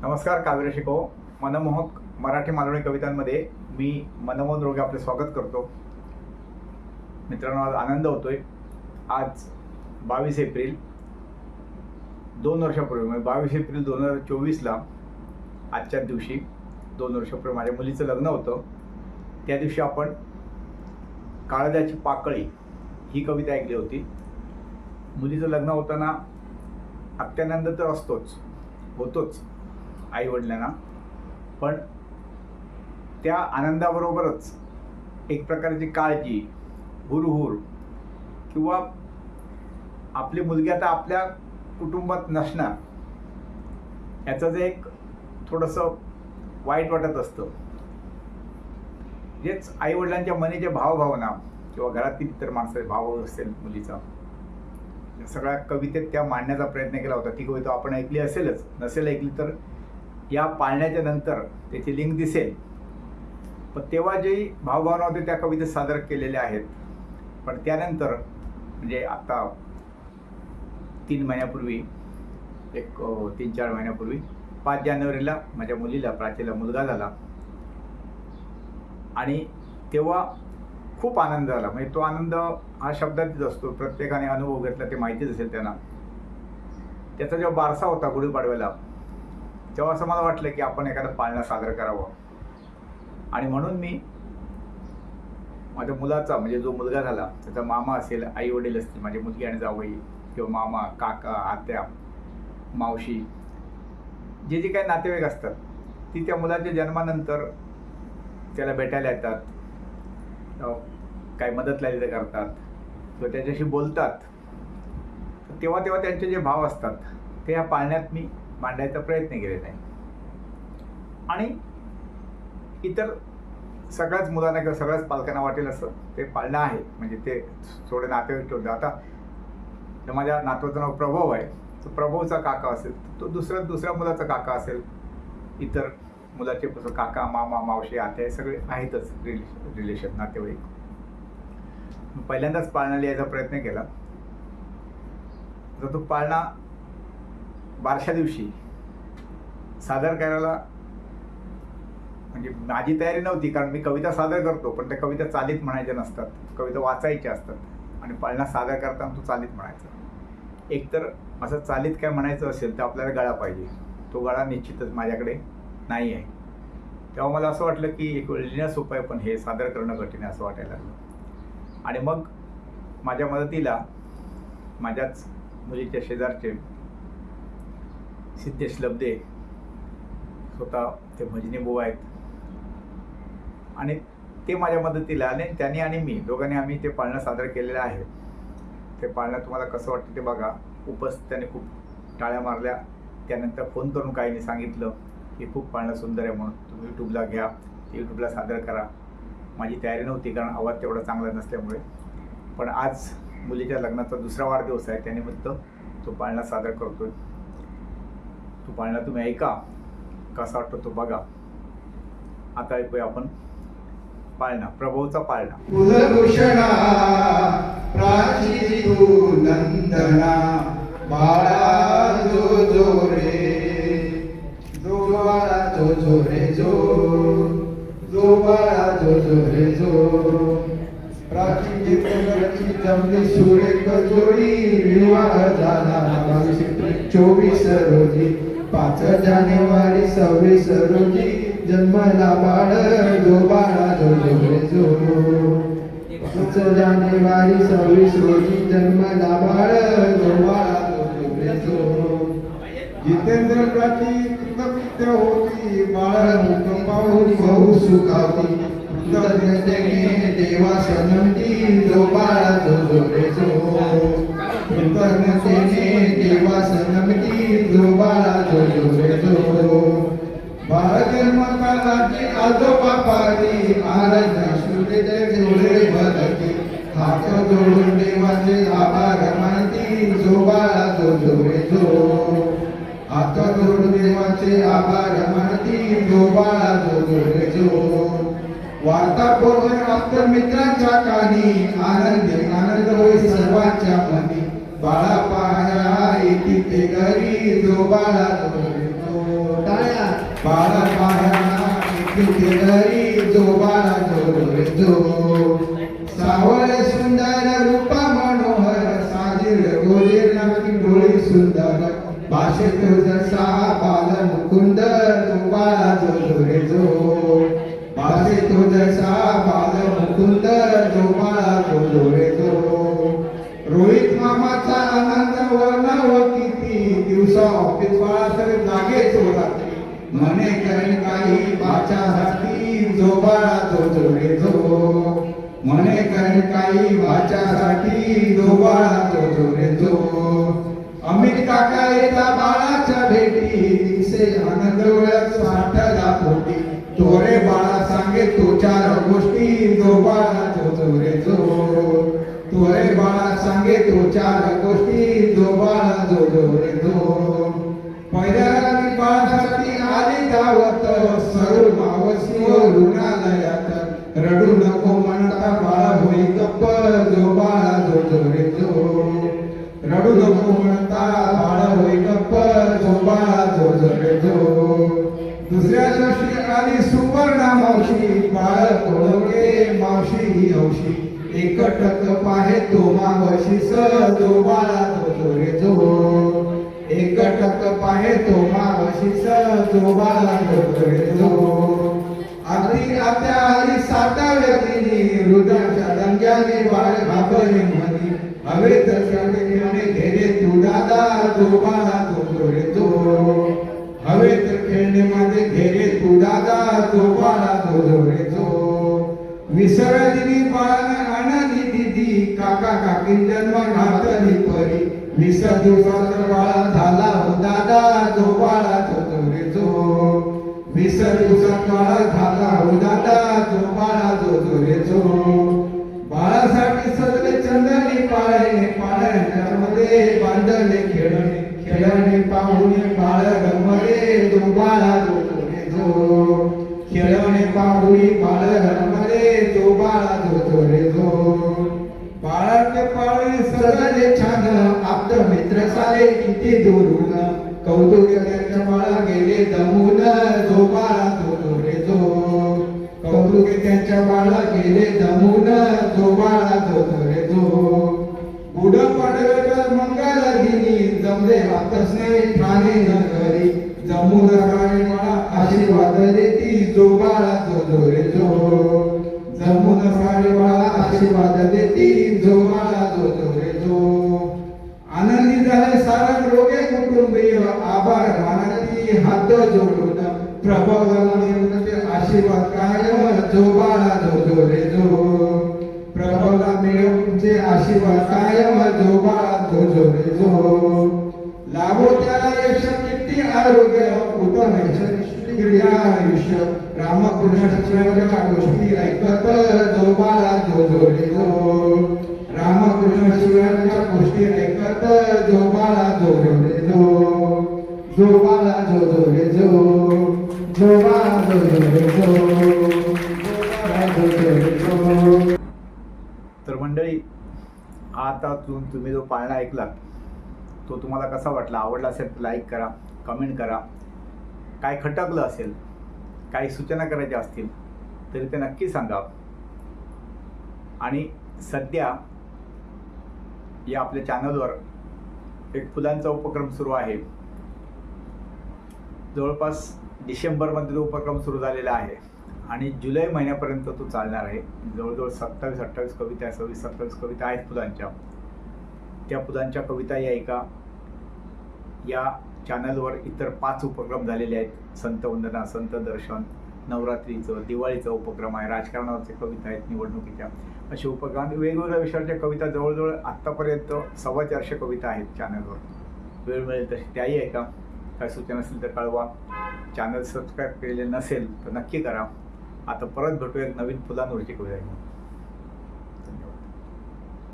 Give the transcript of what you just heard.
नमस्कार. काव्य शिको मनमोहक मराठी मालवणी कवितांमध्ये मी मनमोहन रोगे आपले स्वागत करतो. मित्रांनो, आज आनंद होतोय. आज 22 एप्रिल 2 वर्षापूर्वी म्हणजे 22 एप्रिल 2024ला आजच्याच दिवशी 2 वर्षापूर्वी माझ्या मुलीचं लग्न होतं. त्या दिवशी आपण काळजाची पाकळी ही कविता ऐकली होती. मुलीचं लग्न होताना अत्यानंद तर होतोच आई वडिलांना, पण त्या आनंदाबरोबरच एक प्रकारची काळजी, हुरहुर किंवा आपली मुलगी आता आपल्या कुटुंबात नसणार याचं जे एक थोडंसं वाईट वाटत असतं. हेच आई वडिलांच्या मनीचे भावभावना किंवा घरातील इतर माणसाचे भाव असेल मुलीचा, सगळ्या कवितेत त्या मांडण्याचा प्रयत्न केला होता. ती कविता आपण ऐकली असेलच, नसेल ऐकली तर या पाळण्याच्या नंतर त्याची लिंक दिसेल. पण तेव्हा जे भावभावना होते त्या कवितेत सादर केलेल्या आहेत. पण त्यानंतर म्हणजे आता 3 महिन्यापूर्वी, एक 3-4 महिन्यापूर्वी 5 जानेवारीला माझ्या मुलीला, प्राचीला मुलगा झाला. आणि तेव्हा खूप आनंद झाला. म्हणजे तो आनंद हा शब्दातच असतो. प्रत्येकाने अनुभव घेतला ते माहितीच असेल त्यांना. त्याचा जेव्हा बारसा होता गुढीपाडव्याला, तेव्हा असं मला वाटलं की आपण एखादं पाळणं सादर करावं. आणि म्हणून मी माझ्या मुलाचा, म्हणजे जो मुलगा झाला त्याचा मामा असेल, आई वडील असतील, माझी मुलगी आणि जावई किंवा मामा, काका, आत्या, मावशी, जे जे काही नातेवाईक असतात, ती त्या मुलाच्या जन्मानंतर त्याला भेटायला येतात, काही मदत लागली करतात किंवा त्याच्याशी बोलतात. तेव्हा त्यांचे जे भाव असतात ते ह्या पाळण्यात मी मांडायचा प्रयत्न केलेला आहे. आणि इतर सगळ्याच मुलांना किंवा सगळ्याच पालकांना वाटेल असं ते पाळणं आहे. म्हणजे ते थोडे नातेवाईक ठेवतात. आता माझ्या नातवाचं नाव प्रभव आहे, तो प्रभवचा काका असेल, तो दुसऱ्या मुलाचा काका असेल, इतर मुलाचे काका, मामा, मावशी, आत्या सगळे आहेतच रिलेशन, नातेवाईक. पहिल्यांदाच पाळणा लिहायचा प्रयत्न केला. तर तो पाळणा बारशा दिवशी सादर करायला म्हणजे माझी तयारी नव्हती, कारण मी कविता सादर करतो पण त्या कविता चालीत म्हणायच्या नसतात, कविता वाचायच्या असतात. आणि पाळणा सादर करताना तो चालीत म्हणायचा. एकतर असं चालीत काय म्हणायचं असेल तर आपल्याला गळा पाहिजे. तो गळा निश्चितच माझ्याकडे नाही आहे. तेव्हा मला असं वाटलं की एक वेळ लिहिणं सोपं आहे, पण हे सादर करणं कठीण आहे असं वाटायला लागलं. आणि मग माझ्या मदतीला माझ्याच मुलीच्या शेजारचे सिद्धेश लब्दे, स्वतः ते भजनी बुवा आहेत, आणि ते माझ्या मदतीला आले. त्यांनी आणि मी दोघांनी आम्ही ते पाळणं सादर केलेलं आहे. ते पाळणं तुम्हाला कसं वाटतं ते बघा. उपस्थितांनी खूप टाळ्या मारल्या. त्यानंतर फोन करून काहींनी सांगितलं की खूप पाळणं सुंदर आहे म्हणून, तुम्ही यूट्यूबला घ्या, यूट्यूबला सादर करा. माझी तयारी नव्हती, कारण आवाज तेवढा चांगला नसल्यामुळे. पण आज मुलीच्या लग्नाचा 2रा वाढदिवस आहे, त्यानिमित्त तो पाळणा सादर करतोय. तो पाळणा तुम्ही ऐका, कसा वाटतो तो बघा. आता ऐकूया आपण पाळणा, प्रभूचा पाळणा. कुलभूषणा प्राची तू नंदना, बाळा जो जो रे, जो बाळा जो जो रे जो, जो बाळा जो जो रे जो. प्राची जितकी जमली सुरेख जोडी, विवाह झाला 22/24 रोजी. 5 जानेवारी 26 रोजी जन्मला बाळ, जो बाळा जो जो रे जो. 5 जानेवारी 26 रोजी जन्मला बाळ, जो बाळा जो जो रे जो. जितेंद्र प्राची कृतकृत्य होती, बाळ मुख पाहून बहु सुखावती. कृतज्ञतेने देवास नमती, जो बाळा जो जो रे जो. कृतज्ञतेने देवास नमती, जो बाळा जो जो रे जो. बाळ जन्मकालाची आजोबा पारी, आराध्य सूर्य जोडे भरती. हात जोडून देवाचे आभार मानती, जो बाळा जो जो रे जो. हात जोडून देवाचे आभार मानती, जो बाळा जो जो रे जो. वार्ता पोहोचून आपल्या मित्रांच्या कानी, आनंद होई सर्वांच्या मनी. बाळा पाया येती ते घरी, जो बाळा जो टाळ्या बाळा बाळा केदारी जो बाळा जो रे जो सावळ सुंदर रूपा मनोहर साजीर गोजीर नाकी डोळी सुंदर भाषेत जसा बाल मुकुंद जो बाळा जो रे जो भाषेत जसा बाल मुकुंद जो बाळा जो रे जो रोहित मामाचा आनंद वर्णाव किती दिवसा ऑफिस बाळाकडे लागे रात्री मने करेन काही वाच्यासाठी जो बाळा जो रे जो मने करेन काही वाच्यासाठी जो बाळा जो रे जो अमित काका येता बाळाच्या भेटी दिसे आनंद डोळ्यात साठला पोटी तोरे बाळा सांगे तो चार गोष्टी जो बाळा जो रे जो तोरे बाळा सांगे तो चार गोष्टी जो बाळा जो रे जो पहिल्या रात्री बाळासाठी आली दावत सरू मावशी रुग्णालयात रडू नको म्हणता बाळा होई गप्प जो बाळा जो रे जो रडू नको म्हणता बाळा होई गप्प जो बाळा जो रे जो दुसऱ्या दिवशी आली सुवर्णा मावशी बाळ कोळगे मावशी ही हौशी एकटक पाहे तो मावशी स जो बाळा जो रे जो एकटक पाहे तो मावशी स जो बाळा जो रे जो अगदी आत्या आली साठाव्या दिनी हृदयाच्या दंग्याने बाळ घाबरले म्हणी हवे तर खेळणे घेरे तू दादा जो बाळा जो रे जो हवे तर खेळणे माझे घेरे तू दादा जो बाळा जो रे जो विसरली बाळानं आनंदी दिदी काका काकी जन्म घातली परी 20 दिवसाचा बाळा झाला हो दादा जो बाळा जो रे जो 20 दिवसाचा बाळा झाला हो दादा जो बाळा जो रे जो बाळासाठी सजले चंदनी पाळणे पाळण्याच्या मध्ये बांधले खेळणे खेळणे पाहुणे बाळ रमले जो बाळा जो रे जो खेळणे पाहुणी बाळ रमले जो बाळा जो रे जो बाळाचे पाळणे सजले छान आप्त मित्र सारे किती दुरून कौतुक त्यांच्या बाळा गेले दमून जो बाळा जो रे जो कौतुक त्यांच्या बाळा गेले दमून जो बाळा जो रे जो गुड पडवेकर मंगल दिनी जमले वातच नाही ठाणे नगरी जमून राणे बाळा आशीर्वाद देती जो बाळा जो रे जो जमून राणे बाळा आशीर्वाद देती जो बाळा जो रे जो आनंदी झाले सारंग रोगे कुटुंबीय आभार मानती हात जोडून प्रभवाला आशीर्वाद कायम जो बाळा जो रे जो प्रभवाला मिळवूनचे आशीर्वाद कायम जो बाळा जो रे जो लाभो त्याला यश कीर्ती आरोग्य उत्तम क्रिया आयुष्य रामकृष्ण शिवाच्या गोष्टी ऐकत जो बाळा जो रे जो रामकृष्ण शिवाच्या गोष्टी ऐकत जो बाळा जो रे जो बाळा जो रे जो बाळा जो रे जो तर मंडळी हा आता तुम्ही जो पाळणा ऐकलात तो तुम्हाला कसा वाटला, आवडला असेल तर लाईक करा, कमेंट करा. काय खटकलं असेल, काही सूचना करायच्या असतील तरी ते नक्की सांगा. आणि सध्या या आपल्या चॅनलवर एक फुलांचा उपक्रम सुरू आहे. जवळपास डिसेंबरमध्ये तो उपक्रम सुरू झालेला आहे आणि जुलै महिन्यापर्यंत तो चालणार आहे. जवळजवळ 27-28 कविता, 26-27 कविता आहेत फुलांच्या. त्या फुलांच्या कविता या एका या चॅनलवर इतर 5 उपक्रम झालेले आहेत. संत वंदना, संत दर्शन, नवरात्रीचं, दिवाळीचा उपक्रम आहे, राजकारणावरच्या कविता आहेत, निवडणुकीच्या, असे उपक्रम, वेगवेगळ्या विषयाच्या कविता. जवळजवळ आत्तापर्यंत 450 कविता आहेत चॅनलवर. वेळ मिळेल तशी त्याही ऐका. काय सूचना असेल तर कळवा. चॅनल सबस्क्राईब केलेले नसेल तर नक्की करा. आता परत भेटूया एक नवीन फुलांवरची कविता.